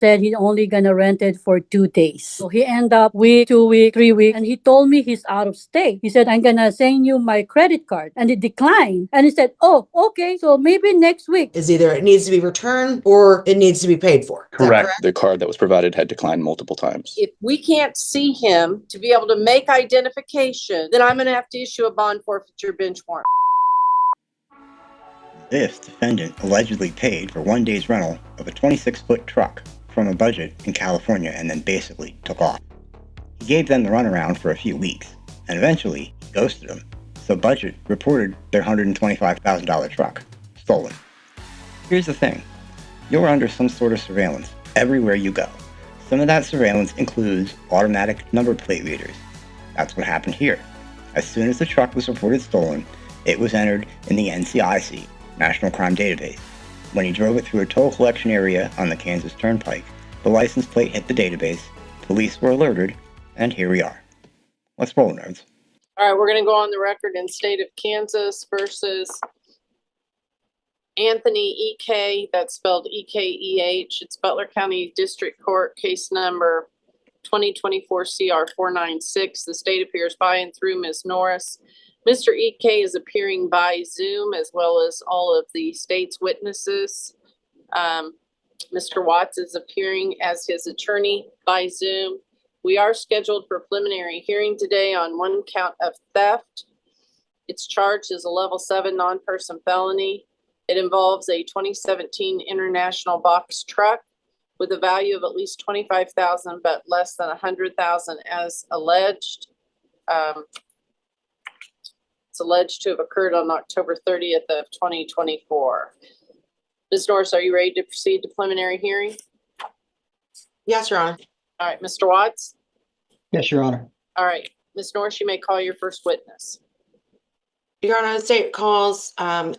said he's only gonna rent it for 2 days. So he ended up week, 2 week, 3 week, and he told me he's out of state. He said, I'm gonna send you my credit card. And he declined. And he said, oh, okay, so maybe next week. Is either it needs to be returned or it needs to be paid for. Is that Correct. The card that was provided had declined multiple times. If we can't see him to be able to make identification, then I'm going to have to issue a bond forfeiture bench warrant. This defendant allegedly paid for 1 day's rental of a 26-foot truck from a budget in California and then basically took off. He gave them the runaround for a few weeks, and eventually he ghosted them, so Budget reported their $125,000 truck stolen. Here's the thing. You're under some sort of surveillance everywhere you go. Some of that surveillance includes automatic number plate readers. That's what happened here. As soon as the truck was reported stolen, it was entered in the NCIC, National Crime Database. When he drove it through a toll collection area on the Kansas Turnpike, the license plate hit the database, police were alerted, and here we are. Let's roll, nerds. All right, we're going to go on the record in state of Kansas versus Anthony E.K., that's spelled E-K-E-H. It's Butler County District Court, case number 2024 CR 496. The state appears by and through Ms. Norris. Mr. E.K. is appearing by Zoom as well as all of the state's witnesses. Mr. Watts is appearing as his attorney by Zoom. We are scheduled for preliminary hearing today on one count of theft. It's charged as a level 7 non-person felony. It involves a 2017 International box truck with a value of at least $25,000, but less than $100,000 as alleged. It's alleged to have occurred on October 30th of 2024. Ms. Norris, are you ready to proceed to preliminary hearing? Yes, Your Honor. All right, Mr. Watts? Yes, Your Honor. All right, Ms. Norris, you may call your first witness. Your Honor, the state calls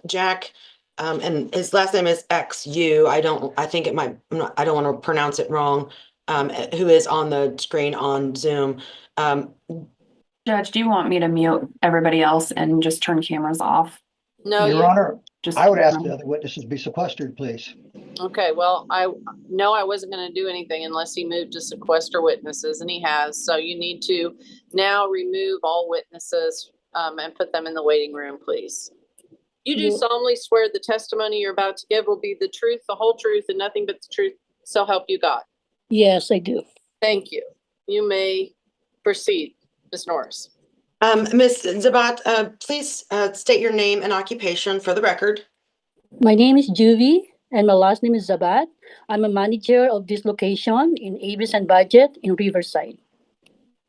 Jack, and his last name is XU. I don't want to pronounce it wrong, who is on the screen on Zoom. Judge, do you want me to mute everybody else and just turn cameras off? No, Your Honor, Just I would ask the other witnesses be sequestered, please. Okay, well, I wasn't going to do anything unless he moved to sequester witnesses, and he has. So you need to now remove all witnesses and put them in the waiting room, please. You do solemnly swear the testimony you're about to give will be the truth, the whole truth, and nothing but the truth, so help you God. Yes, I do. Thank you. You may proceed, Ms. Norris. Ms. Zabat, please state your name and occupation for the record. My name is Juvie, and my last name is Zabat. I'm a manager of this location in Avis and Budget in Riverside.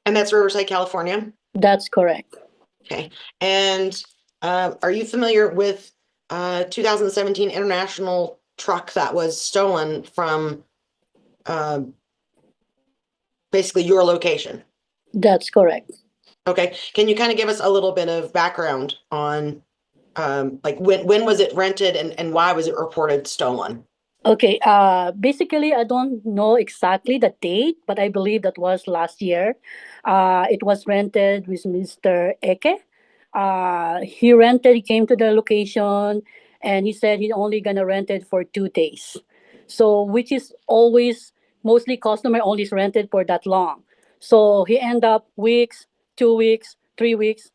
And that's Riverside, California? That's correct. Okay. And are you familiar with 2017 International truck that was stolen from basically your location? That's correct. Okay. Can you kind of give us a little bit of background on like when was it rented and why was it reported stolen? Okay, basically, I don't know exactly the date, but I believe that was last year. It was rented with Mr. Eke. He came to the location, and he said he's only gonna rent it for 2 days. So, which is always, mostly customer only is rented for that long. So he ended up weeks, 2 weeks, 3 weeks,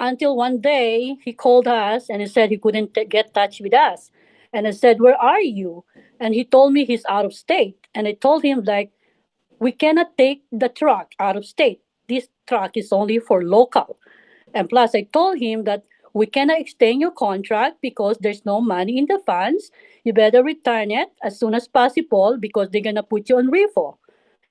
until one day he called us and he said he couldn't get touch with us. And I said, where are you? And he told me he's out of state. And I told him, like, we cannot take the truck out of state. This truck is only for local. And plus, I told him that we cannot extend your contract because there's no money in the funds. You better return it as soon as possible because they're going to put you on repo.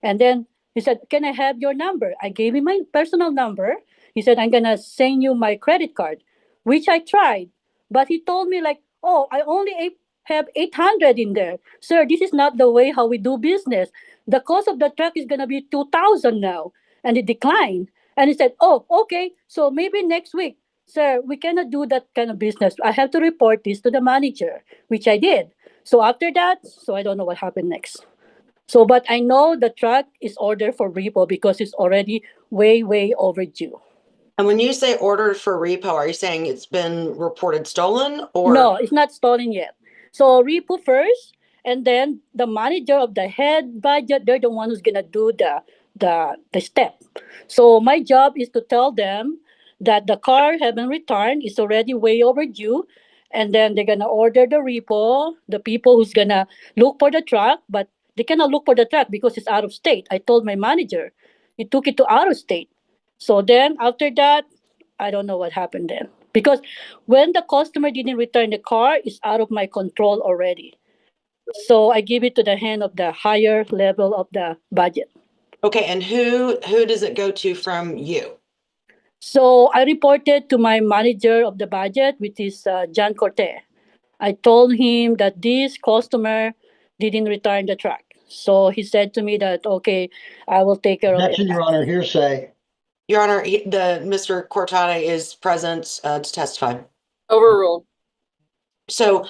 And then he said, can I have your number? I gave him my personal number. He said, I'm going to send you my credit card, which I tried. But he told me, like, oh, I only have 800 in there. Sir, this is not the way how we do business. The cost of the truck is going to be 2,000 now. And he declined. And he said, oh, okay, so maybe next week. Sir, we cannot do that kind of business. I have to report this to the manager, which I did. So after that, so I don't know what happened next. So, but I know the truck is ordered for repo because it's already way, way overdue. And when you say ordered for repo, are you saying it's been reported stolen or? No, it's not stolen yet. So repo first, and then the manager of the head budget, they're the one who's gonna do the step. So my job is to tell them that the car haven't returned, it's already way overdue, and then they're gonna order the repo, the people who's gonna look for the truck, but they cannot look for the truck because it's out of state. I told my manager, he took it to out of state. So then after that, I don't know what happened then. Because when the customer didn't return the car, it's out of my control already. So I give it to the hand of the higher level of the budget. Okay, and who does it go to from you? So I reported to my manager of the budget, which is John Corte. I told him that this customer didn't return the truck. So he said to me that, okay, I will take care of Objection, it. Your Honor, hearsay. Your Honor, the Mr. Cortade is present to testify. Overruled. So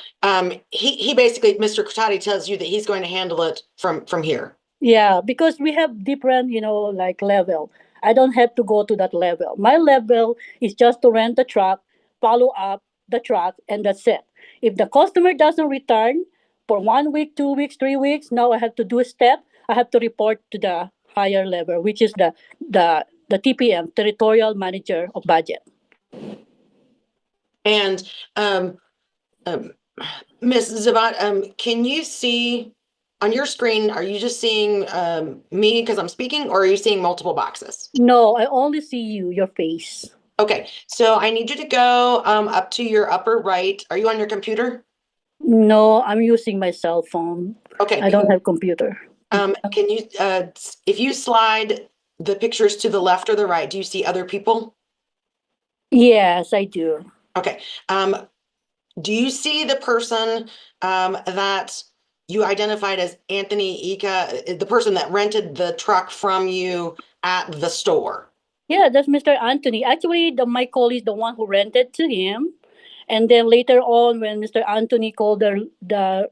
he basically, Mr. Cortade tells you that he's going to handle it from here. Yeah, because we have different, like level. I don't have to go to that level. My level is just to rent the truck, follow up the truck, and that's it. If the customer doesn't return for 1 week, 2 weeks, 3 weeks, now I have to do a step. I have to report to the higher level, which is the TPM, Territorial Manager of Budget. And Ms. Zavat, can you see on your screen, are you just seeing me because I'm speaking, or are you seeing multiple boxes? No, I only see you, your face. Okay, so I need you to go up to your upper right. Are you on your computer? No, I'm using my cell phone. Okay. I don't have computer. Can you, if you slide the pictures to the left or the right, do you see other people? Yes, I do. Okay. Do you see the person that you identified as Anthony Ika, the person that rented the truck from you at the store? Yeah, that's Mr. Anthony. Actually, my call is the one who rented to him. And then later on, when Mr. Anthony called the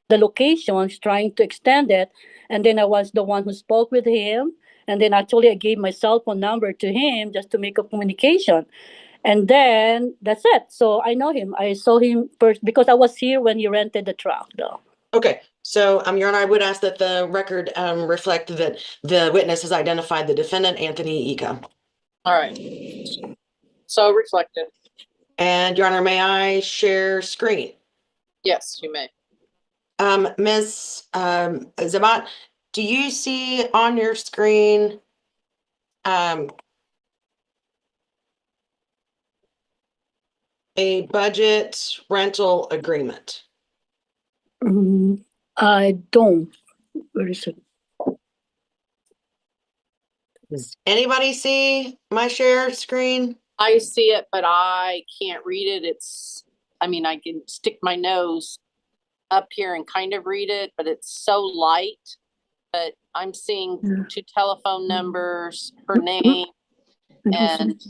locations trying to extend it, and then I was the one who spoke with him. And then actually I gave my cell phone number to him just to make a communication. And then that's it. So I know him. I saw him first because I was here when he rented the truck though. Okay, so Your Honor, I would ask that the record reflect that the witness has identified the defendant, Anthony Ika. All right. So reflected. And Your Honor, may I share screen? Yes, you may. Ms. Zabat, do you see on your screen a budget rental agreement? I don't. Where is it? Does anybody see my share screen? I see it, but I can't read it. I can stick my nose up here and kind of read it, but it's so light. But I'm seeing Yeah. 2 telephone numbers, her name, and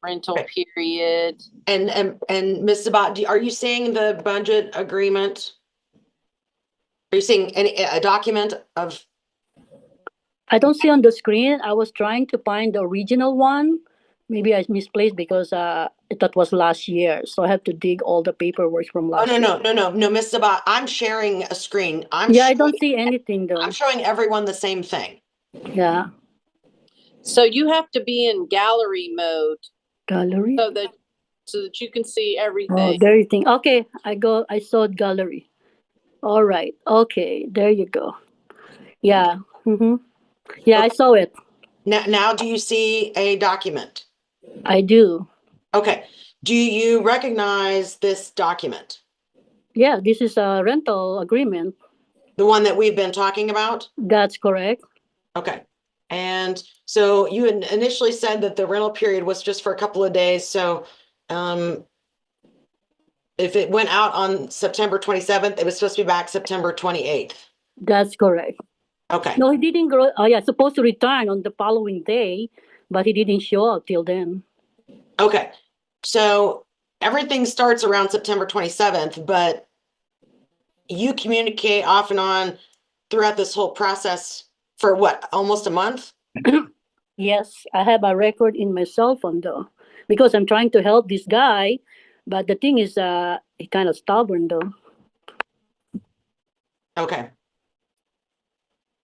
rental Okay. period. And Ms. Zabat, are you seeing the budget agreement? Are you seeing a document of? I don't see on the screen. I was trying to find the original one. Maybe I misplaced because that was last year. So I have to dig all the paperwork from Oh, last year. no, Ms. Zabat, I'm sharing a screen. I don't see anything though. I'm showing everyone the same thing. Yeah. So you have to be in gallery mode Gallery. so that you can see Oh, everything. everything. Okay, I saw gallery. All right. Okay, there you go. Yeah. Yeah, I saw it. Now do you see a document? I do. Okay. Do you recognize this document? Yeah, this is a rental agreement. The one that we've been talking about? That's correct. Okay. And so you had initially said that the rental period was just for a couple of days. So if it went out on September 27th, it was supposed to be back September 28th. That's correct. Okay. No, he didn't go. Oh, yeah, supposed to return on the following day, but he didn't show up till then. Okay. So everything starts around September 27th, but you communicate off and on throughout this whole process for what, almost a month? Yes, I have a record in my cell phone though, because I'm trying to help this guy, but the thing is, he kind of stubborn though. Okay.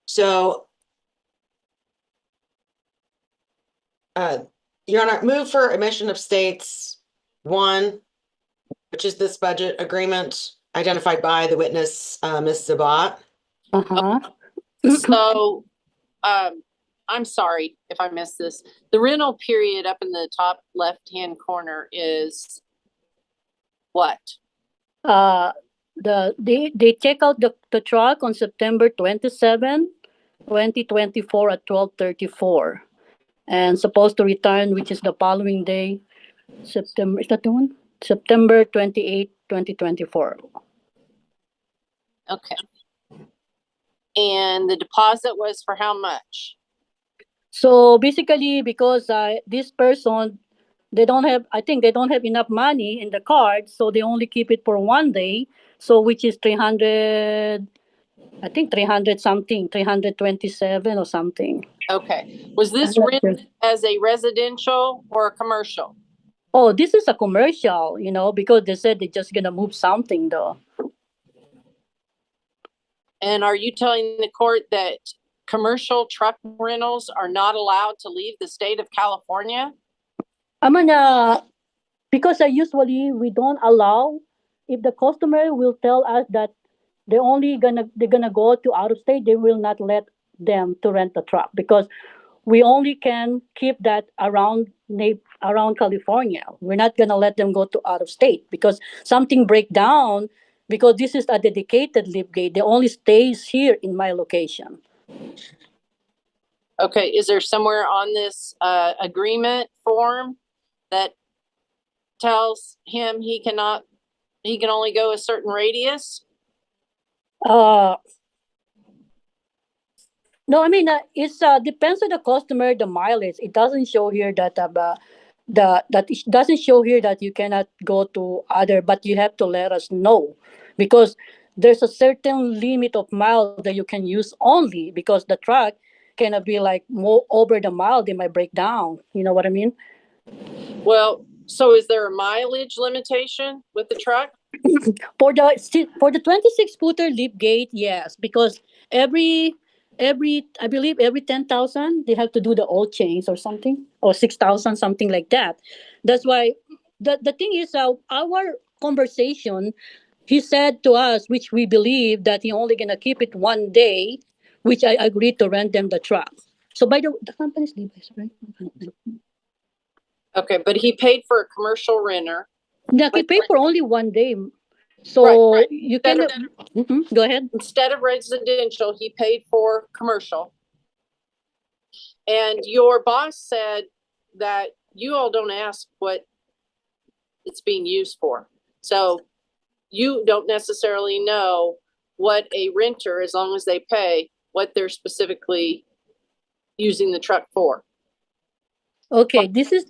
So, Your Honor, move for admission of states 1, which is this budget agreement identified by the witness, Ms. Sabat. Uh-huh. So, I'm sorry if I missed this. The rental period up in the top left-hand corner is what? They check out the truck on September 27, 2024 at 12:34, and supposed to return, which is the following day, September. Is that the one? September 28, 2024. Okay. And the deposit was for how much? So basically, because this person, they don't have, I think they don't have enough money in the card, so they only keep it for one day. So which is 300, I think 300 something, 327 or something. Okay. Was I'm this not sure. rented as a residential or a commercial? Oh, this is a commercial, because they said they're just gonna move something though. And are you telling the court that commercial truck rentals are not allowed to leave the state of California? I'm gonna, because usually we don't allow, if the customer will tell us that they're gonna go to out of state, they will not let them to rent the truck because we only can keep that around California. We're not gonna let them go to out of state because something break down, because this is a dedicated lift gate. They only stays here in my location. Okay, is there somewhere on this agreement form that tells him he can only go a certain radius? Uh, no, I mean it's depends on the customer, the mileage. It doesn't show here that it doesn't show here that you cannot go to other, but you have to let us know because there's a certain limit of miles that you can use only because the truck cannot be like more over the mile. They might break down. You know what I mean? Well, so is there a mileage limitation with the truck? For the 26 footer lift gate, yes, because every I believe every 10,000 they have to do the oil change or something, or 6,000 something like that. That's why the thing is our conversation. He said to us, which we believe that he only gonna keep it one day, which I agreed to rent them the truck. So by the company's levies, right? Okay, but he paid for a commercial renter. Yeah, he paid for only one day. So Right. you can go ahead. Instead of residential, he paid for commercial. And your boss said that you all don't ask what it's being used for. So you don't necessarily know what a renter, as long as they pay, what they're specifically using the truck for. Okay, this is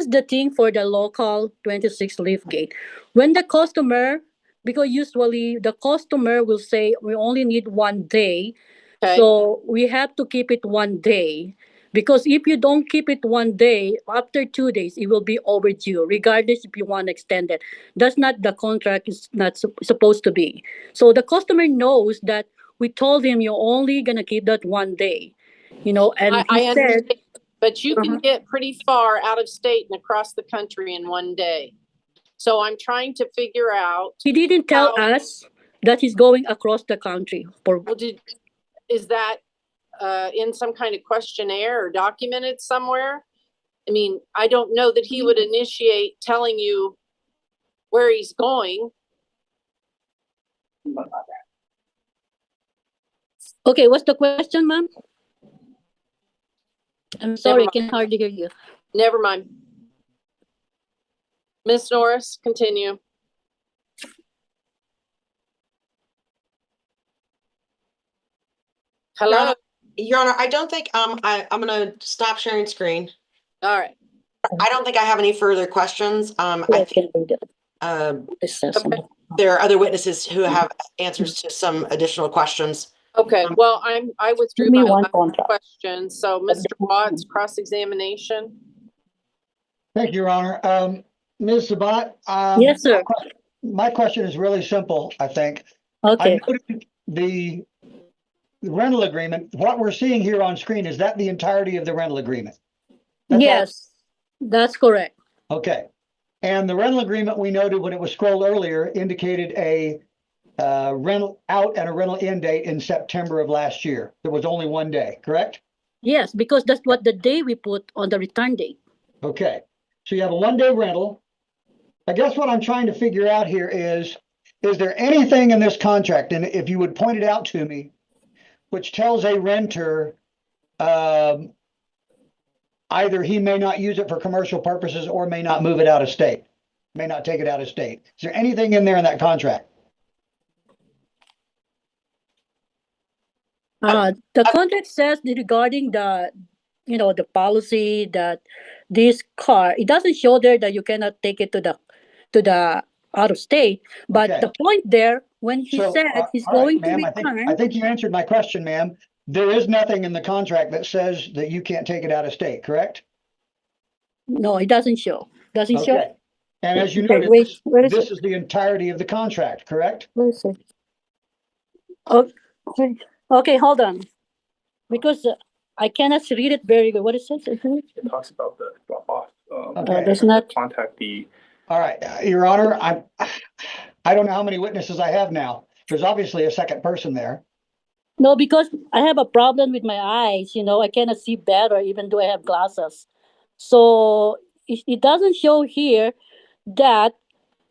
the thing for the local 26 lift gate. When the customer, because usually the customer will say we only need one day, Okay. so we have to keep it one day. Because if you don't keep it one day, after 2 days, it will be overdue, regardless if you want to extend it. That's not the contract is not supposed to be. So the customer knows that we told him you're only gonna keep that one day, and I he said. understand, but you can Uh-huh. get pretty far out of state and across the country in one day. So I'm trying to figure out, He didn't tell How- us that he's going across the country for. well, is that in some kind of questionnaire or documented somewhere? I mean, I don't know that he would initiate telling you where he's going. Okay, what's the question, ma'am? I'm sorry, I mind. can hardly hear you. Never mind. Miss Norris, continue. Hello? Your Honor, I don't think, I'm gonna stop sharing screen. All right. I don't think I have any further questions. I I can read it. think, It says something. there are other witnesses who have answers to some additional questions. Okay, well, I withdrew Give me my one last contract. question. So Mr. Watts, cross-examination. Thank you, Your Honor. Ms. Sabat, Yes, sir. my question is really simple, I think. Okay. the rental agreement, what we're seeing here on screen, is that the entirety of the rental agreement? That's all- Yes, that's correct. Okay. And the rental agreement we noted when it was scrolled earlier indicated a rental out and a rental in date in September of last year. There was only one day, correct? Yes, because that's what the day we put on the return date. Okay. So you have a 1-day rental. I guess what I'm trying to figure out here is there anything in this contract, and if you would point it out to me, which tells a renter either he may not use it for commercial purposes or may not move it out of state, may not take it out of state. Is there anything in there in that contract? The contract says that regarding the, the policy that this car, it doesn't show there that you cannot take it to the out of state. But Okay. the point there, when he So, said he's all right, going to ma'am, return, I think you answered my question, ma'am. There is nothing in the contract that says that you can't take it out of state, correct? no, it doesn't show. Doesn't show. Okay. And as you Okay, noted, wait, where is this it? is the entirety of the contract, correct? Where is it? Oh, wait. Okay, hold on. Because I cannot read it very good. What is it? It talks about the drop off. Okay. There's not. Contact the. All right, Your Honor, I don't know how many witnesses I have now. There's obviously a second person there. No, because I have a problem with my eyes. I cannot see better even though I have glasses. So it doesn't show here that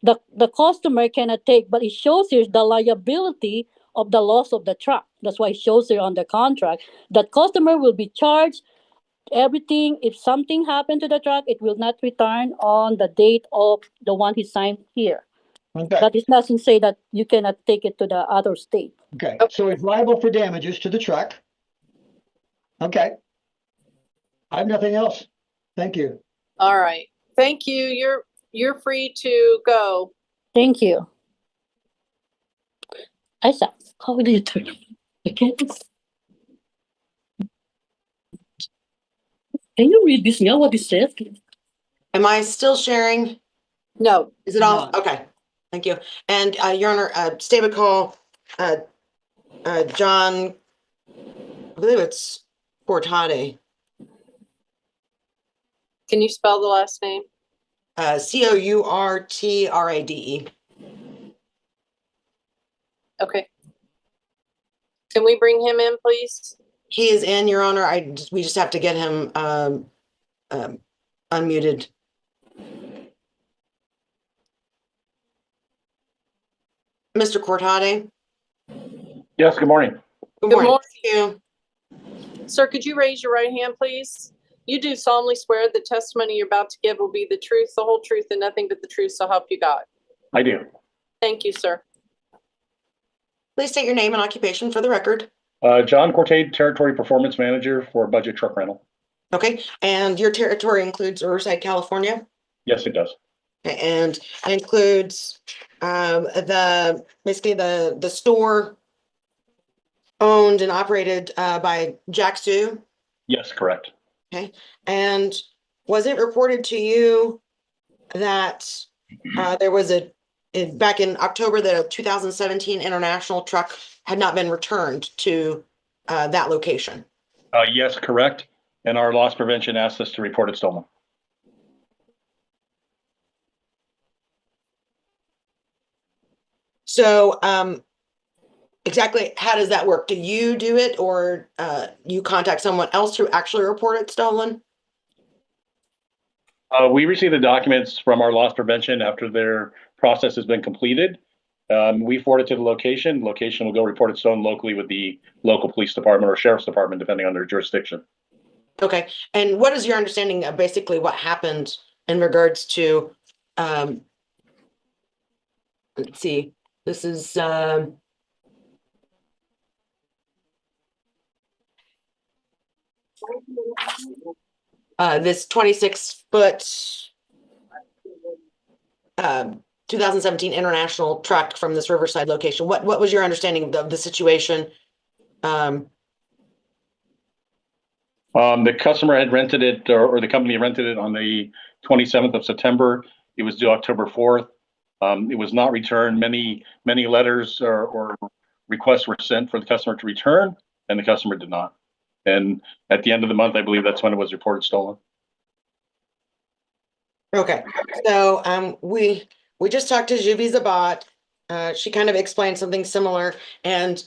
the customer cannot take, but it shows here the liability of the loss of the truck. That's why it shows here on the contract that customer will be charged everything. If something happened to the truck, it will not return on the date of the one he signed here. Okay, But it doesn't say that you cannot take it to the other state. okay. So it's liable for damages to the truck. Okay. I have nothing else. Thank you. All right. Thank you. You're free to go. Thank you. Isa, how do you turn? I can't. Can you read this now? What it says? Am I still sharing? No. Is it all? No. Okay, thank you. And Your Honor, statement call, John, I believe it's Cortade, Can you spell the last name? Courtrade. Okay. Can we bring him in, please? He is in, Your Honor. We just have to get him unmuted. Mr. Cortade? Yes, good morning. Good Good morning. morning. Thank you. Sir, could you raise your right hand, please? You do solemnly swear the testimony you're about to give will be the truth, the whole truth, and nothing but the truth, so help you God. I do. Thank you, sir. Please state your name and occupation for the record. John Cortade, Territory Performance Manager for Budget Truck Rental. Okay, and your territory includes Riverside, California? Yes, it does. Okay, and includes basically the store owned and operated by Jack Stu? Yes, correct. Okay, and was it reported to you that there was back in October, the 2017 international truck had not been returned to that location? Yes, correct. And our loss prevention asked us to report it stolen. So exactly how does that work? Do you do it, or you contact someone else to actually report it stolen? We receive the documents from our loss prevention after their process has been completed. We forward it to the location. Location will go report it stolen locally with the local police department or sheriff's department, depending on their jurisdiction. Okay, and what is your understanding of basically what happened in regards to, let's see, this is, this 26-foot 2017 international truck from this Riverside location. What was your understanding of the situation? The customer had rented it, or the company rented it on the 27th of September. It was due October 4th. It was not returned. Many letters or requests were sent for the customer to return, and the customer did not. And at the end of the month, I believe that's when it was reported stolen. Okay, so we just talked to Juvi Zabat. She kind of explained something similar, and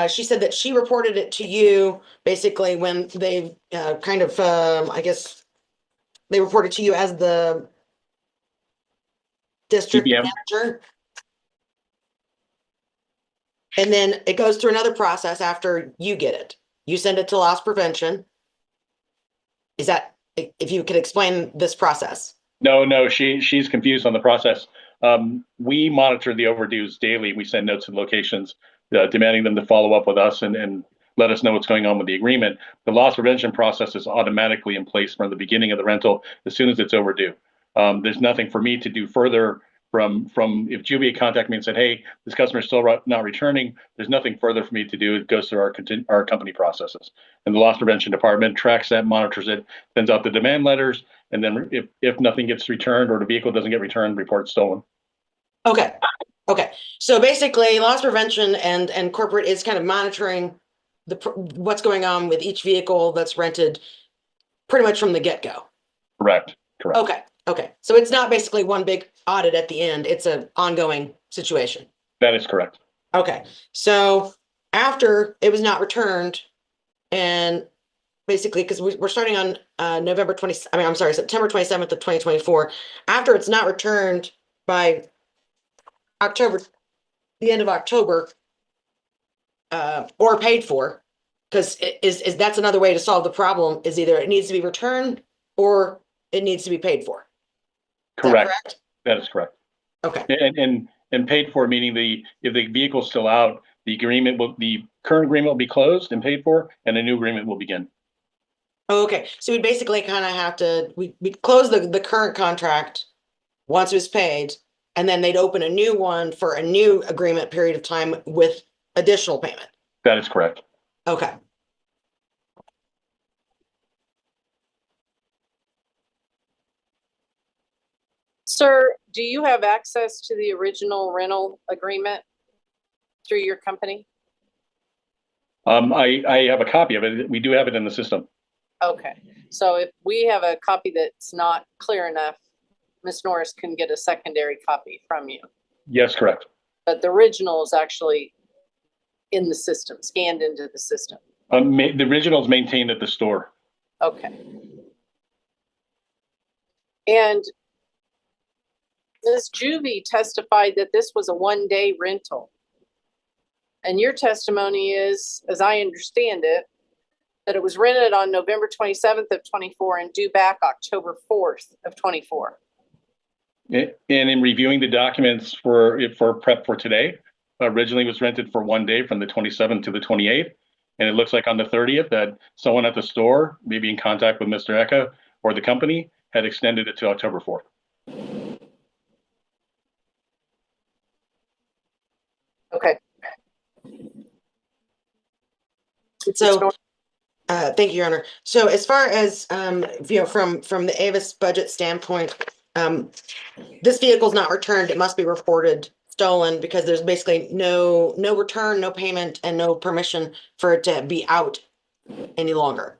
she said that she reported it to you basically when they kind of I guess they reported to you as the district CPM. manager. And then it goes through another process after you get it. You send it to loss prevention. Is that, if you could explain this process? No, she's confused on the process. We monitor the overdues daily. We send notes to locations demanding them to follow up with us and let us know what's going on with the agreement. The loss prevention process is automatically in place from the beginning of the rental as soon as it's overdue. There's nothing for me to do further from if Juvi contacted me and said, hey, this customer is still not returning, there's nothing further for me to do. It goes through our company processes. And the loss prevention department tracks that, monitors it, sends out the demand letters, and then if nothing gets returned or the vehicle doesn't get returned, report stolen. Okay. Okay. So basically loss prevention and corporate is kind of monitoring what's going on with each vehicle that's rented pretty much from the get-go. Correct. Okay. Okay. So it's not basically one big audit at the end. It's an ongoing situation. That is correct. Okay. So after it was not returned, and basically, because we're starting on September 27th of 2024. After it's not returned by October, the end of October, or paid for, because is that's another way to solve the problem, is either it needs to be returned or it needs to be paid for. Correct. That is correct. Okay. And paid for, meaning if the vehicle's still out, the current agreement will be closed and paid for, and a new agreement will begin. Okay, so we basically kind of have to we close the current contract once it was paid, and then they'd open a new one for a new agreement period of time with additional payment. That is correct. Okay. Sir, do you have access to the original rental agreement through your company? I have a copy of it. We do have it in the system. Okay, so if we have a copy that's not clear enough, Ms. Norris can get a secondary copy from you. Yes, correct. But the original is actually in the system, scanned into the system. The original is maintained at the store. Okay. And Ms. Juvi testified that this was a one-day rental. And your testimony is, as I understand it, that it was rented on November 27th of 24 and due back October 4th of 24. And in reviewing the documents for prep for today, originally was rented for 1 day from the 27th to the 28th. And it looks like on the 30th that someone at the store, maybe in contact with Mr. Eka or the company, had extended it to October 4th. Okay. So, thank you, Your Honor. So as far as, from the Avis budget standpoint, this vehicle's not returned. It must be reported stolen because there's basically no return, no payment, and no permission for it to be out any longer.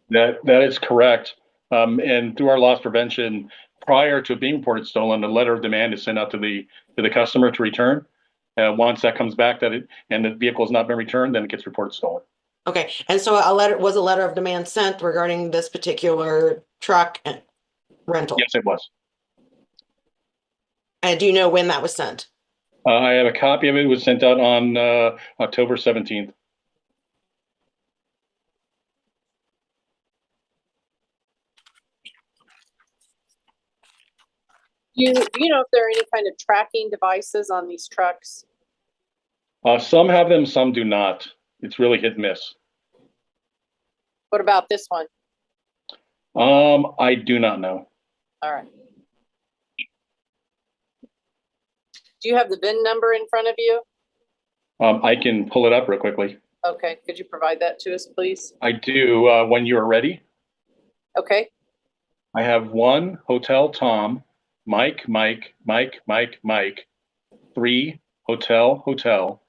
That is correct. And through our loss prevention, prior to it being reported stolen, a letter of demand is sent out to the customer to return. Once that comes back and the vehicle has not been returned, then it gets reported stolen. Okay, and so a letter of demand sent regarding this particular truck rental? Yes, it was. And do you know when that was sent? I have a copy of it. It was sent out on October 17th. Do you know if there are any kind of tracking devices on these trucks? Some have them, some do not. It's really hit and miss. What about this one? I do not know. All right. Do you have the VIN number in front of you? I can pull it up real quickly. Okay, could you provide that to us, please? I do. When you are ready. Okay. I have 1 Hotel Tom, Mike, 3 Hotel,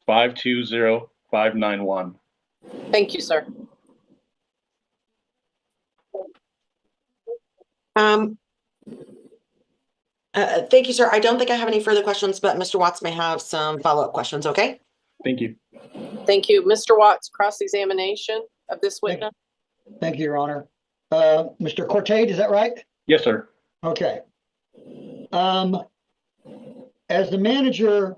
520591. Thank you, sir. Thank you, sir. I don't think I have any further questions, but Mr. Watts may have some follow-up questions, okay? Thank you. Thank you. Mr. Watts, cross-examination of this witness. Thank you, Your Honor. Mr. Cortade, is that right? Yes, sir. Okay. As the manager,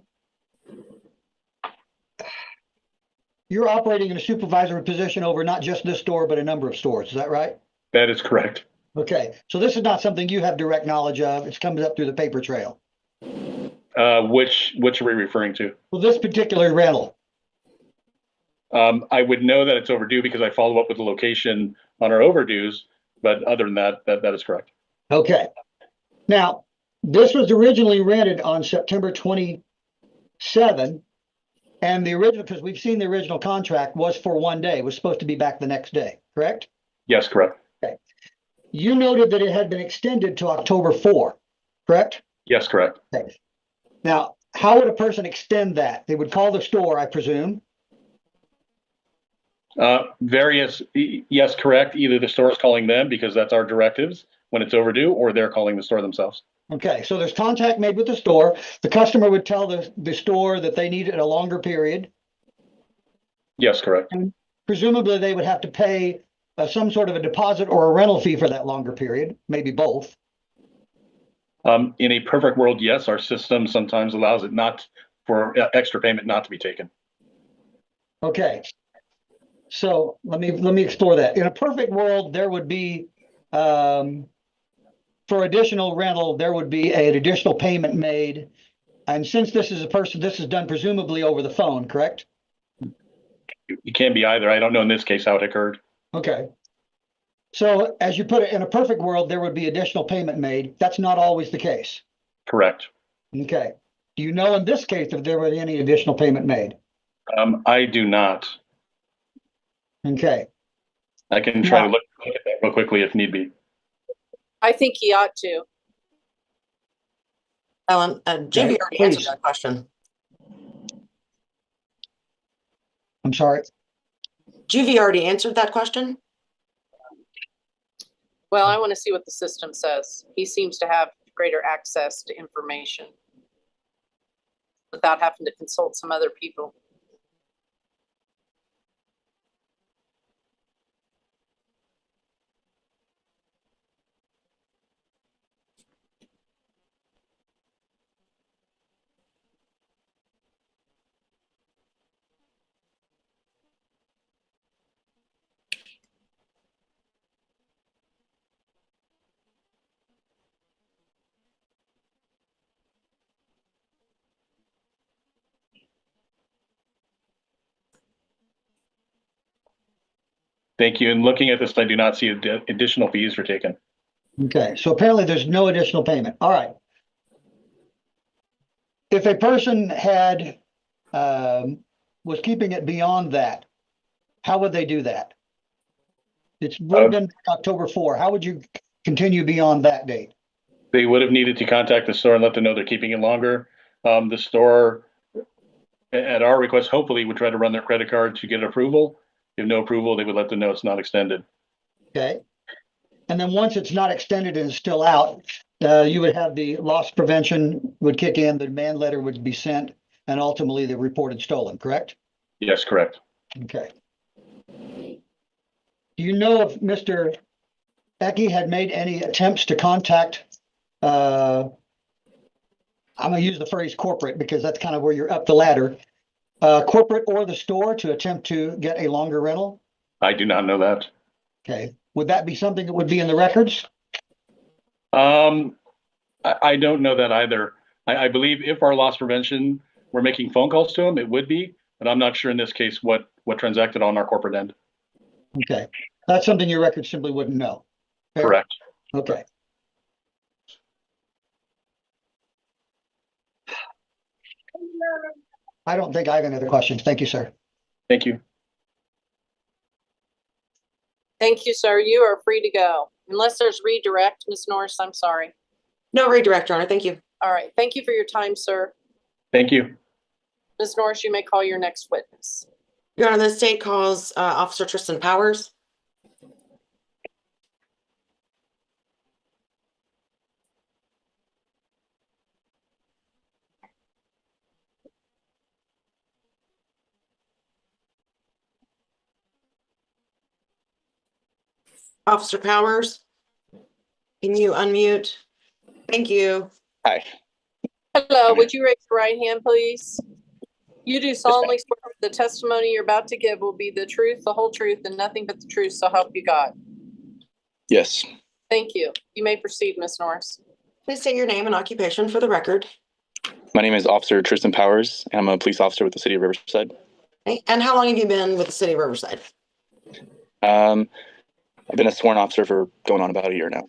you're operating in a supervisory position over not just this store, but a number of stores. Is that right? That is correct. Okay. So this is not something you have direct knowledge of. It's comes up through the paper trail. Which are we referring to? Well, this particular rental. I would know that it's overdue because I follow up with the location on our overdues, but other than that, that is correct. Okay. Now, this was originally rented on September 27, and the original, because we've seen the original contract, was for 1 day. It was supposed to be back the next day, correct? Yes, correct. Okay. You noted that it had been extended to October 4, correct? Yes, correct. Okay. Now, how would a person extend that? They would call the store, I presume. Yes, correct. Either the store is calling them because that's our directives when it's overdue, or they're calling the store themselves. Okay, so there's contact made with the store. The customer would tell the store that they needed a longer period. Yes, correct. And presumably they would have to pay some sort of a deposit or a rental fee for that longer period, maybe both. In a perfect world, yes, our system sometimes allows it not for extra payment not to be taken. Okay. So let me explore that. In a perfect world, there would be for additional rental, there would be an additional payment made. And since this is this is done presumably over the phone, correct? It can be either. I don't know in this case how it occurred. Okay. So as you put it, in a perfect world, there would be additional payment made. That's not always the case. Correct. Okay. Do you know in this case if there was any additional payment made? I do not. Okay. I can try to look at that real quickly if need be. I think he ought to. Ellen, JV already please. answered that question. I'm sorry. JV already answered that question. Well, I want to see what the system says. He seems to have greater access to information without having to consult some other people. Thank you. And looking at this, I do not see additional fees were taken. Okay. So apparently there's no additional payment. All right. If a person had was keeping it beyond that, how would they do that? It's would have been October 4. How would you continue beyond that date? They would have needed to contact the store and let them know they're keeping it longer. The store, at our request, hopefully would try to run their credit card to get approval. If no approval, they would let them know it's not extended. Okay. And then once it's not extended and it's still out, you would have the loss prevention would kick in, the demand letter would be sent, and ultimately the reported stolen, correct? Yes, correct. Okay. Do you know if Mr. Ecke had made any attempts to contact, I'm going to use the phrase corporate because that's kind of where you're up the ladder, corporate or the store to attempt to get a longer rental? I do not know that. Okay. Would that be something that would be in the records? I don't know that either. I believe if our loss prevention were making phone calls to them, it would be, but I'm not sure in this case what transacted on our corporate end. Okay. That's something your record simply wouldn't know. Fair? Correct. Okay. I don't think I have any other questions. Thank you, sir. Thank you. Thank you, sir. You are free to go. Unless there's redirect, Ms. Norris, I'm sorry. No redirect, Your Honor. Thank you. All right. Thank you for your time, sir. Thank you. Ms. Norris, you may call your next witness. Your Honor, the state calls Officer Tristan Powers. Officer Powers, can you unmute? Thank you. Hi. Hello, would you raise your right hand, please? You do solemnly swear the testimony you're about to give will be the truth, the whole truth, and nothing but the truth, so help you God. Yes. Thank you. You may proceed, Ms. Norris. Please state your name and occupation for the record. My name is Officer Tristan Powers, and I'm a police officer with the city of Riverside. Okay. And how long have you been with the city of Riverside? I've been a sworn officer for going on about a year now.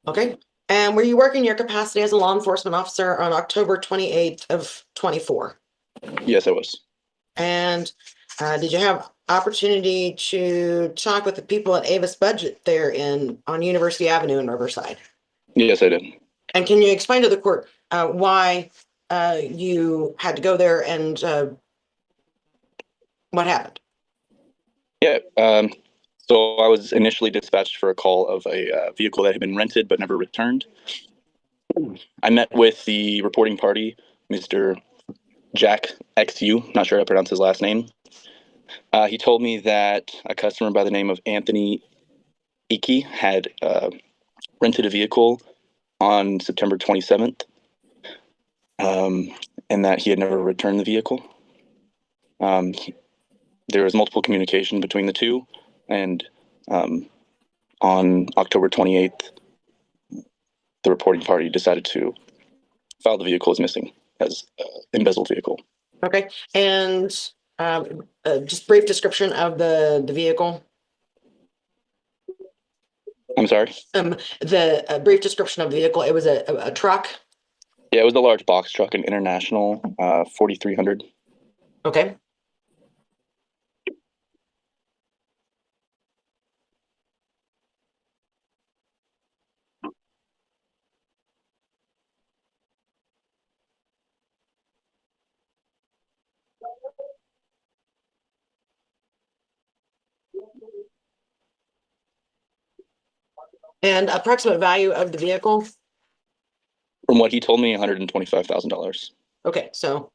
Okay. And were you working your capacity as a law enforcement officer on October 28th of 24? Yes, I was. And did you have opportunity to talk with the people at Avis Budget there on University Avenue in Riverside? Yes, I did. And can you explain to the court why you had to go there and what happened? Yeah. So I was initially dispatched for a call of a vehicle that had been rented but never returned. I met with the reporting party, Mr. Jack XU, not sure how to pronounce his last name. He told me that a customer by the name of Anthony Iki had rented a vehicle on September 27th, and that he had never returned the vehicle. There was multiple communication between the two, and on October 28th, the reporting party decided to file the vehicle as missing, as embezzled vehicle. Okay. And just brief description of the vehicle. I'm sorry? The brief description of the vehicle. It was a truck. Yeah, it was a large box truck, an International 4300. Okay. And approximate value of the vehicle? From what he told me, $125,000. Okay, so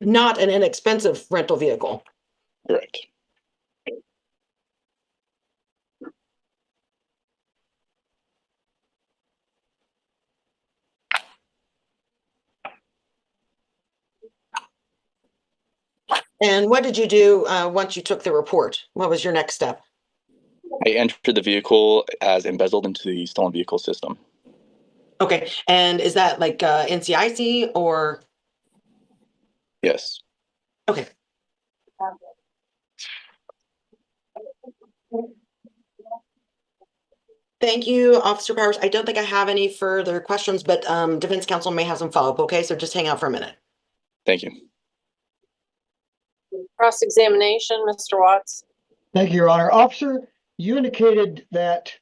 not an inexpensive rental vehicle. Correct. And what did you do once you took the report? What was your next step? I entered the vehicle as embezzled into the stolen vehicle system. Okay, and is that like NCIC or? Yes. Okay. Thank you, Officer Powers. I don't think I have any further questions, but defense counsel may have some follow-up. Okay, so just hang out for a minute. Thank you. Cross-examination, Mr. Watts. Thank you, Your Honor. Officer, you indicated that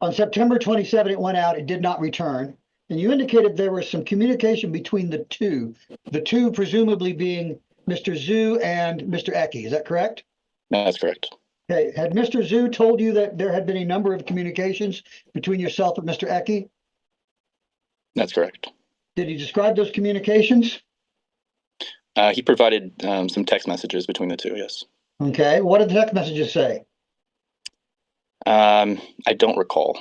on September 27 it went out, it did not return. And you indicated there was some communication between the two presumably being Mr. Zhu and Mr. Eki. Is that correct? That's correct. Okay. Had Mr. Zhu told you that there had been a number of communications between yourself and Mr. Eki? That's correct. Did he describe those communications? He provided some text messages between the two, yes. Okay. What did the text messages say? I don't recall.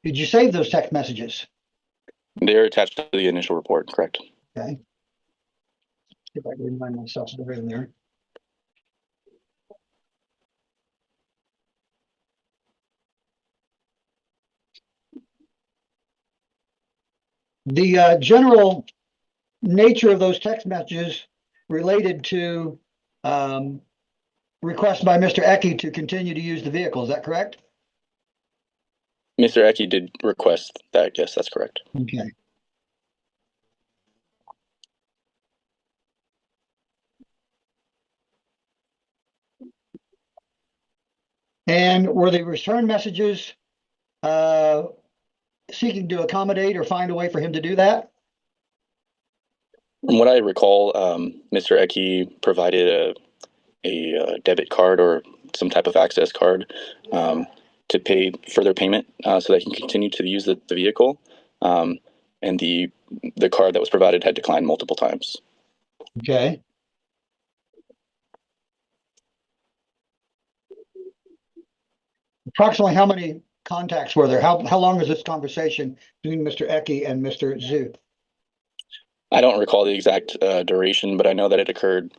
Did you save those text messages? They're attached to the initial report, correct? Okay. See if I can remind myself of the in there. The general nature of those text messages related to request by Mr. Eki to continue to use the vehicle. Is that correct? Mr. Eki did request that. Yes, that's correct. Okay. And were the return messages seeking to accommodate or find a way for him to do that? From what I recall, Mr. Ecke provided a debit card or some type of access card to pay further payment so that he can continue to use the vehicle. And the card that was provided had declined multiple times. Okay. Approximately how many contacts were there? How long was this conversation between Mr. Ecke and Mr. Zhu? I don't recall the exact duration, but I know that it occurred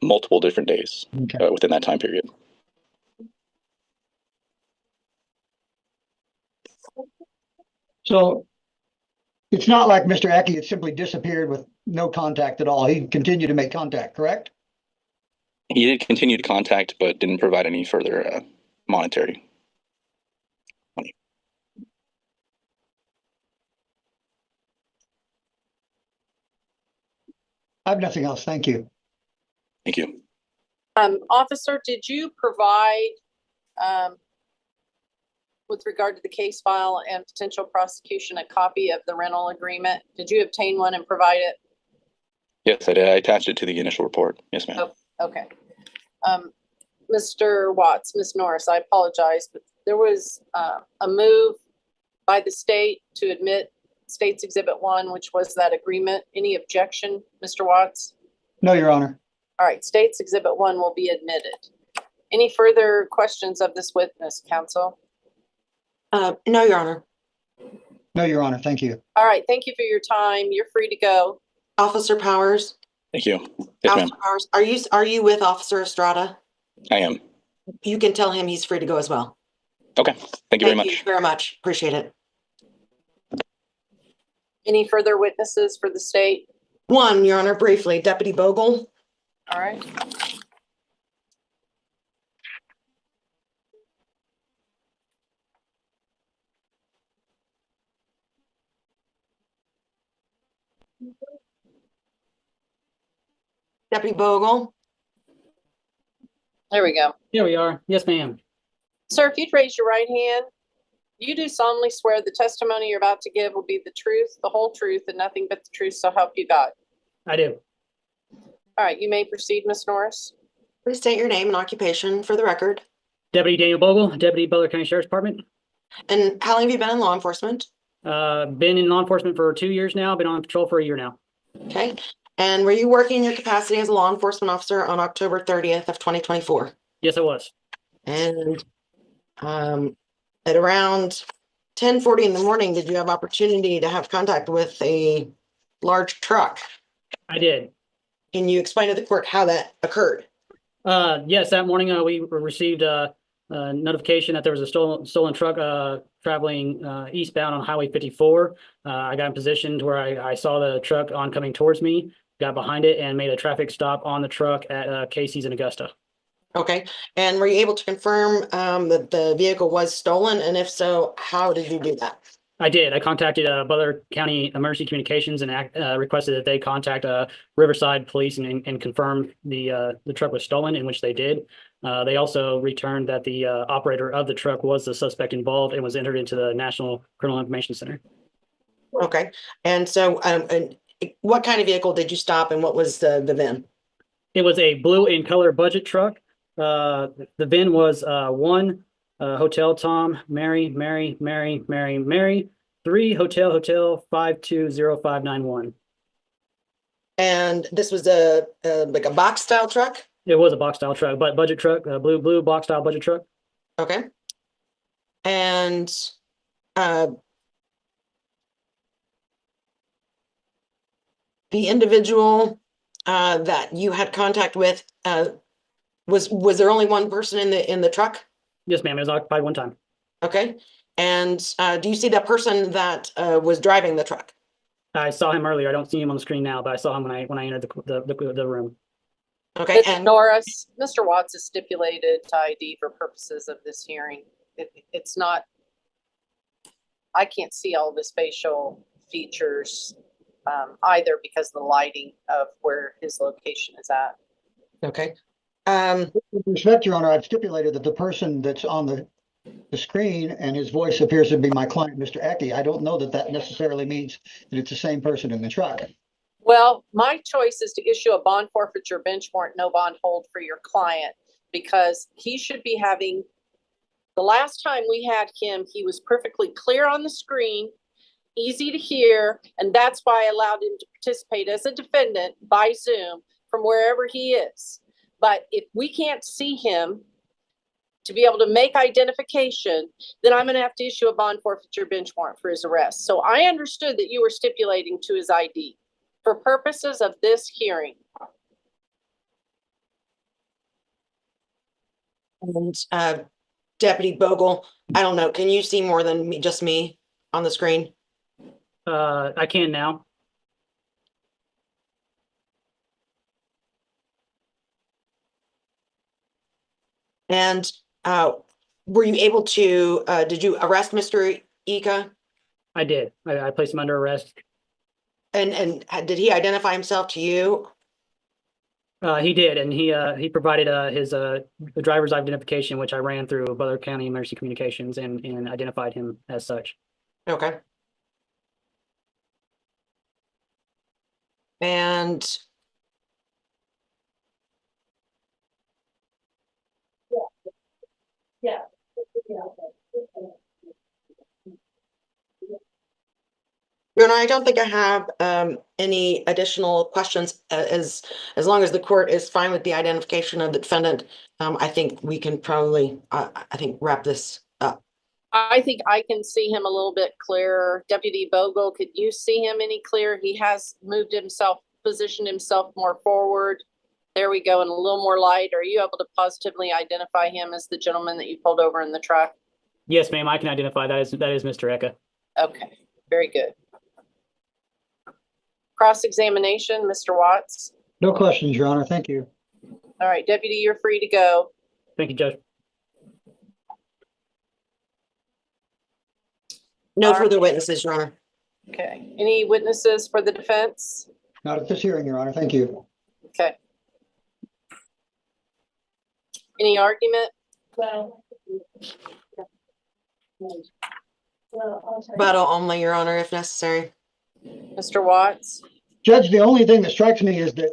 multiple different days Okay. within that time period. So it's not like Mr. Ecke had simply disappeared with no contact at all. He continued to make contact, correct? He did continue to contact, but didn't provide any further monetary money. I have nothing else. Thank you. Thank you. Officer, did you provide, with regard to the case file and potential prosecution, a copy of the rental agreement? Did you obtain one and provide it? Yes, I did. I attached it to the initial report. Yes, ma'am. Oh, okay. Mr. Watts, Ms. Norris, I apologize, but there was a move by the state to admit State's Exhibit 1, which was that agreement. Any objection, Mr. Watts? No, Your Honor. All right, State's Exhibit 1 will be admitted. Any further questions of this witness, counsel? No, Your Honor. No, Your Honor. Thank you. All right, thank you for your time. You're free to go. Officer Powers. Thank you. Yes, ma'am. Officer Powers, are you with Officer Estrada? I am. You can tell him he's free to go as well. Okay. Thank you very much. Thank you very much. Appreciate it. Any further witnesses for the state? One, Your Honor, briefly, Deputy Bogle. All right. Deputy Bogle. There we go. Here we are. Yes, ma'am. Sir, if you'd raise your right hand, you do solemnly swear the testimony you're about to give will be the truth, the whole truth, and nothing but the truth, so help you God. I do. All right, you may proceed, Ms. Norris. Please state your name and occupation for the record. Deputy Daniel Bogle, Deputy Butler County Sheriff's Department. And how long have you been in law enforcement? Been in law enforcement for 2 years now. Been on patrol for a year now. Okay. And were you working in your capacity as a law enforcement officer on October 30th of 2024? Yes, I was. And at around 10:40 in the morning, did you have opportunity to have contact with a large truck? I did. Can you explain to the court how that occurred? Yes, that morning we received a notification that there was a stolen truck traveling eastbound on Highway 54. I got in position to where I saw the truck oncoming towards me, got behind it, and made a traffic stop on the truck at Casey's in Augusta. Okay. And were you able to confirm that the vehicle was stolen? And if so, how did you do that? I did. I contacted Butler County Emergency Communications and requested that they contact Riverside Police and confirm the truck was stolen, in which they did. They also returned that the operator of the truck was the suspect involved and was entered into the National Criminal Information Center. Okay. And so and what kind of vehicle did you stop and what was the VIN? It was a blue in color budget truck. The VIN was 1 Hotel Tom Mary 3 Hotel 520591. And this was a like a box style truck? It was a box style truck, but budget truck, blue box style budget truck. Okay. And the individual that you had contact with was there only one person in the truck? Yes, ma'am. It was occupied one time. Okay. And do you see that person that was driving the truck? I saw him earlier. I don't see him on the screen now, but I saw him when I entered the room. Okay. Ms. And Norris, Mr. Watts is stipulated to ID for purposes of this hearing. It's not, I can't see all of his facial features either because of the lighting of where his location is at. okay. With respect, Your Honor, I've stipulated that the person that's on the the screen and his voice appears to be my client, Mr. Ecke, I don't know that that necessarily means that it's the same person in the truck. Well, my choice is to issue a bond forfeiture bench warrant, no bond hold for your client, because he should be having, the last time we had him, he was perfectly clear on the screen, easy to hear, and that's why I allowed him to participate as a defendant by Zoom from wherever he is. But if we can't see him to be able to make identification, then I'm going to have to issue a bond forfeiture bench warrant for his arrest. So I understood that you were stipulating to his ID for purposes of this hearing. And Deputy Bogle, I don't know, can you see more than me, just me on the screen? I can now. And were you able to, did you arrest Mr. Ika? I did. I placed him under arrest. And did he identify himself to you? He did, and he provided his the driver's identification, which I ran through Butler County Emergency Communications and identified him as such. Okay. And Yeah. Your Honor, I don't think I have any additional questions. As long as the court is fine with the identification of the defendant, I think we can probably, I think, wrap this up. I think I can see him a little bit clearer. Deputy Bogle, could you see him any clearer? He has moved himself, positioned himself more forward. There we go, and a little more light. Are you able to positively identify him as the gentleman that you pulled over in the truck? Yes, ma'am, I can identify that is Mr. Eka. Okay, very good. Cross-examination, Mr. Watts. No questions, Your Honor. Thank you. All right, Deputy, you're free to go. Thank you, Judge. No further witnesses, Your Honor. Okay, any witnesses for the defense? Not at this hearing, Your Honor. Thank you. Okay. Any argument? Rebuttal only, Your Honor, if necessary. Mr. Watts? Judge, the only thing that strikes me is that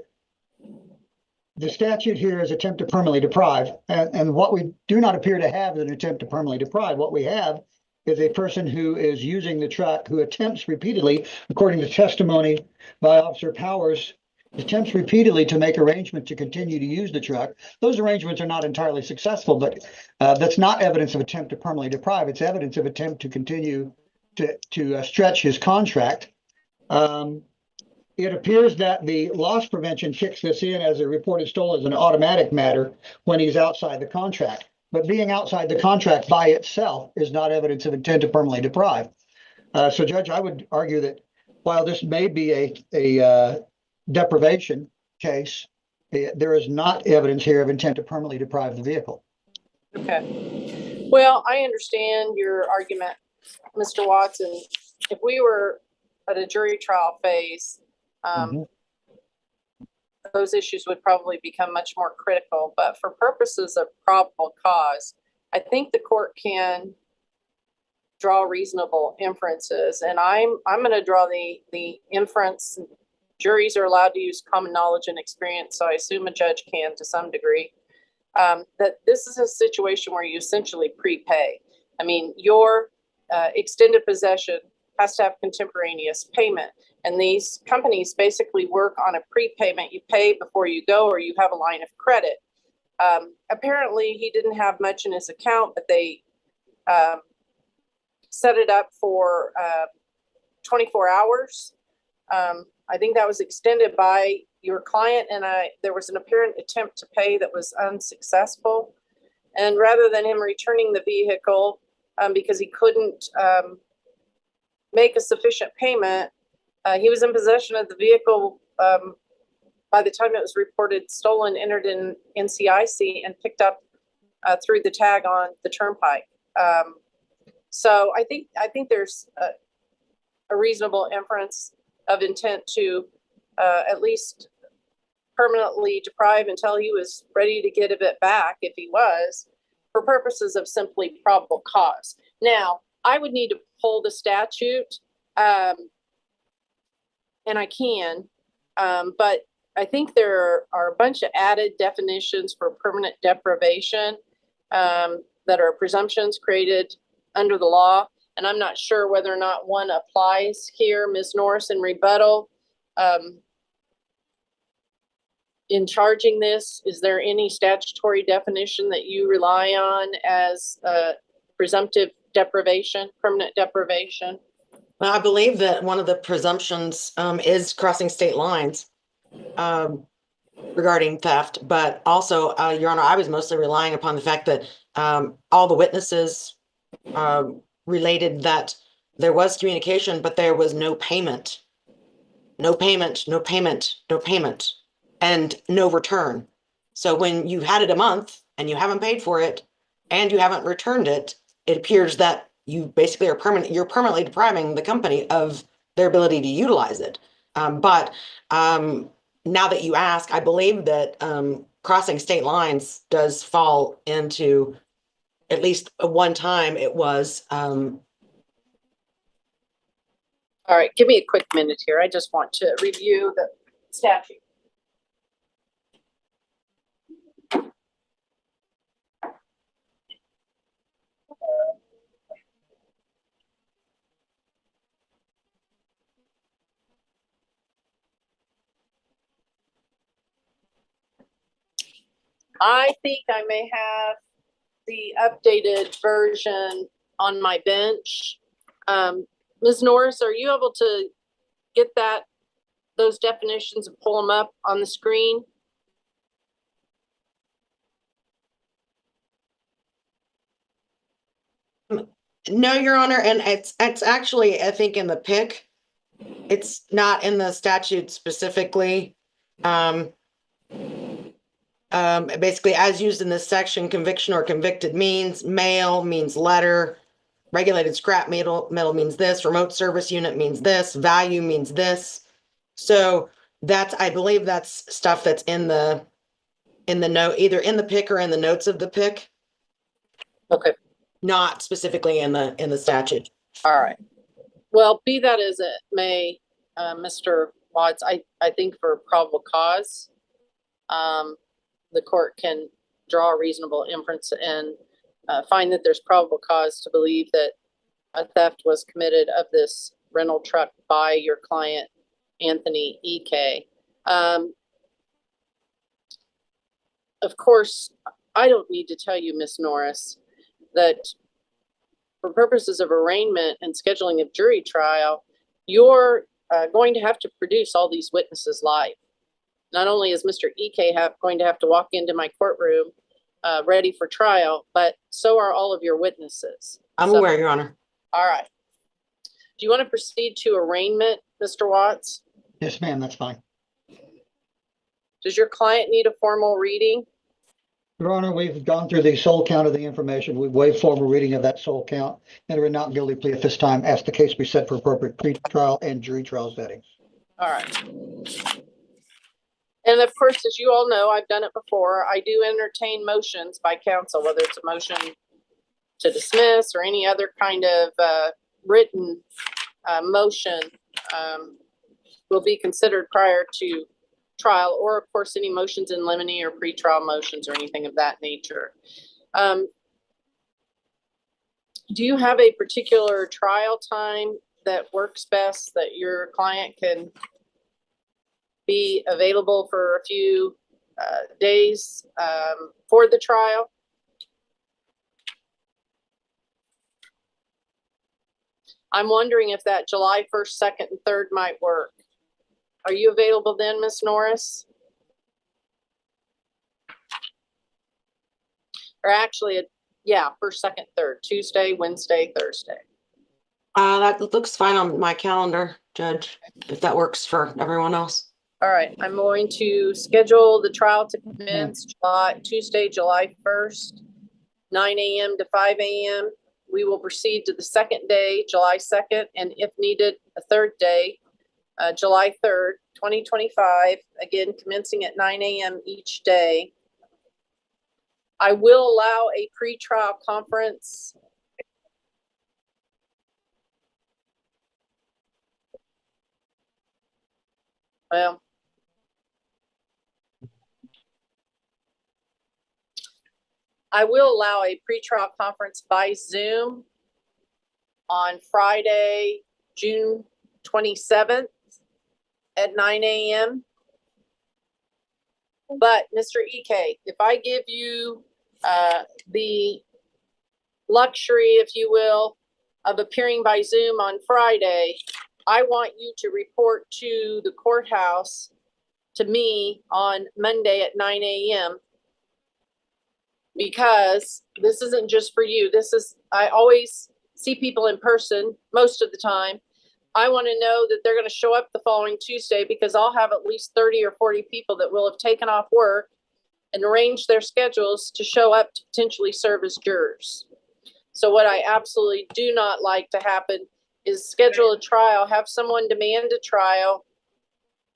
the statute here is attempt to permanently deprive. And what we do not appear to have is an attempt to permanently deprive. What we have is a person who is using the truck who attempts repeatedly, according to testimony by Officer Powers, attempts repeatedly to make arrangements to continue to use the truck. Those arrangements are not entirely successful, but that's not evidence of attempt to permanently deprive. It's evidence of attempt to continue to stretch his contract. It appears that the loss prevention kicks this in as a reported stolen as an automatic matter when he's outside the contract. But being outside the contract by itself is not evidence of intent to permanently deprive. So, Judge, I would argue that while this may be a deprivation case, there is not evidence here of intent to permanently deprive the vehicle. Okay. Well, I understand your argument, Mr. Watson. If we were at a jury trial phase, those issues would probably become much more critical. But for purposes of probable cause, I think the court can draw reasonable inferences. And I'm going to draw the inference. Juries are allowed to use common knowledge and experience, so I assume a judge can to some degree. That this is a situation where you essentially prepay. I mean, your extended possession has to have contemporaneous payment. And these companies basically work on a prepayment. You pay before you go, or you have a line of credit. Apparently, he didn't have much in his account, but they set it up for 24 hours. I think that was extended by your client, and there was an apparent attempt to pay that was unsuccessful. And rather than him returning the vehicle because he couldn't make a sufficient payment, he was in possession of the vehicle by the time it was reported stolen, entered in NCIC, and picked up through the tag on the turnpike. So I think there's a reasonable inference of intent to at least permanently deprive until he was ready to get a bit back, if he was, for purposes of simply probable cause. Now, I would need to pull the statute, and I can, but I think there are a bunch of added definitions for permanent deprivation that are presumptions created under the law. And I'm not sure whether or not one applies here. Ms. Norris, in rebuttal, in charging this, is there any statutory definition that you rely on as presumptive deprivation, permanent deprivation? Well, I believe that one of the presumptions is crossing state lines regarding theft, but also, Your Honor, I was mostly relying upon the fact that all the witnesses related that there was communication, but there was no payment, no payment, no payment, no payment, and no return. So when you had it a month and you haven't paid for it and you haven't returned it, it appears that you basically are you're permanently depriving the company of their ability to utilize it. But now that you ask, I believe that crossing state lines does fall into, at least one time it was. All right, give me a quick minute here. I just want to review the statute. I think I may have the updated version on my bench. Ms. Norris, are you able to get those definitions and pull them up on the screen? No, Your Honor, and it's actually, I think, in the PIC. It's not in the statute specifically. Basically, as used in this section, conviction or convicted means mail, means letter, regulated scrap metal means this, remote service unit means this, value means this. So that's, I believe that's stuff that's in the note, either in the PIC or in the notes of the PIC. Okay. Not specifically in the statute. All right. Well, be that as it may, Mr. Watts, I think for probable cause, the court can draw a reasonable inference and find that there's probable cause to believe that a theft was committed of this rental truck by your client, Anthony E.K. Of course, I don't need to tell you, Ms. Norris, that for purposes of arraignment and scheduling of jury trial, you're going to have to produce all these witnesses live. Not only is Mr. E.K. going to have to walk into my courtroom ready for trial, but so are all of your witnesses. I'm aware, Your Honor. All right. Do you want to proceed to arraignment, Mr. Watts? Yes, ma'am, that's fine. Does your client need a formal reading? Your Honor, we've gone through the sole count of the information. We've waived formal reading of that sole count and a not guilty plea at this time, as the case be set for appropriate pre-trial and jury trial settings. All right. And of course, as you all know, I've done it before. I do entertain motions by counsel, whether it's a motion to dismiss or any other kind of written motion will be considered prior to trial, or of course, any motions in limine or pretrial motions or anything of that nature. Do you have a particular trial time that works best that your client can be available for a few days for the trial? I'm wondering if that July 1st, 2nd, and 3rd might work. Are you available then, Ms. Norris? Or actually, yeah, 1st, 2nd, 3rd, Tuesday, Wednesday, Thursday. That looks fine on my calendar, Judge, if that works for everyone else. All right, I'm going to schedule the trial to commence Tuesday, July 1st, 9 a.m. to 5 a.m. We will proceed to the second day, July 2nd, and if needed, a third day, July 3rd, 2025, again, commencing at 9 a.m. each day. I will allow a pretrial conference. Well, I will allow a pretrial conference by Zoom on Friday, June 27th at 9 a.m. But Mr. EK, if I give you the luxury, if you will, of appearing by Zoom on Friday, I want you to report to the courthouse to me on Monday at 9 a.m. because this isn't just for you. I always see people in person most of the time. I want to know that they're going to show up the following Tuesday because I'll have at least 30 or 40 people that will have taken off work and arranged their schedules to show up to potentially serve as jurors. So what I absolutely do not like to happen is schedule a trial, have someone demand a trial,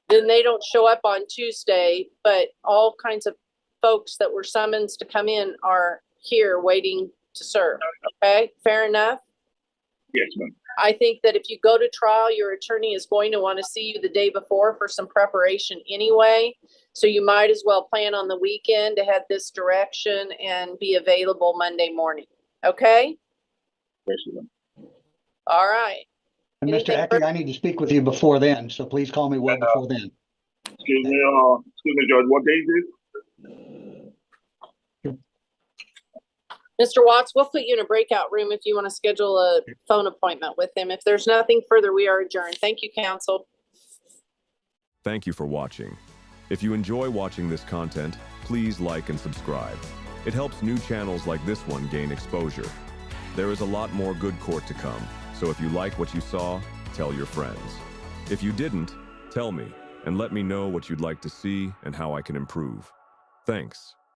then they don't show up on Tuesday, but all kinds of folks that were summoned to come in are here waiting to serve. Okay, fair enough? Yes, ma'am. I think that if you go to trial, your attorney is going to want to see you the day before for some preparation anyway. So you might as well plan on the weekend to head this direction and be available Monday morning. Okay? Yes, ma'am. All right. And Mr. Anything Eckey, I need to speak with you before then, so please call me well before then. Excuse me, Judge, what day is it? Mr. Watts, we'll put you in a breakout room if you want to schedule a phone appointment with him. If there's nothing further, we are adjourned. Thank you, counsel. Thank you for watching. If you enjoy watching this content, please like and subscribe. It helps new channels like this one gain exposure. There is a lot more good court to come, so if you like what you saw, tell your friends. If you didn't, tell me, and let me know what you'd like to see and how I can improve. Thanks.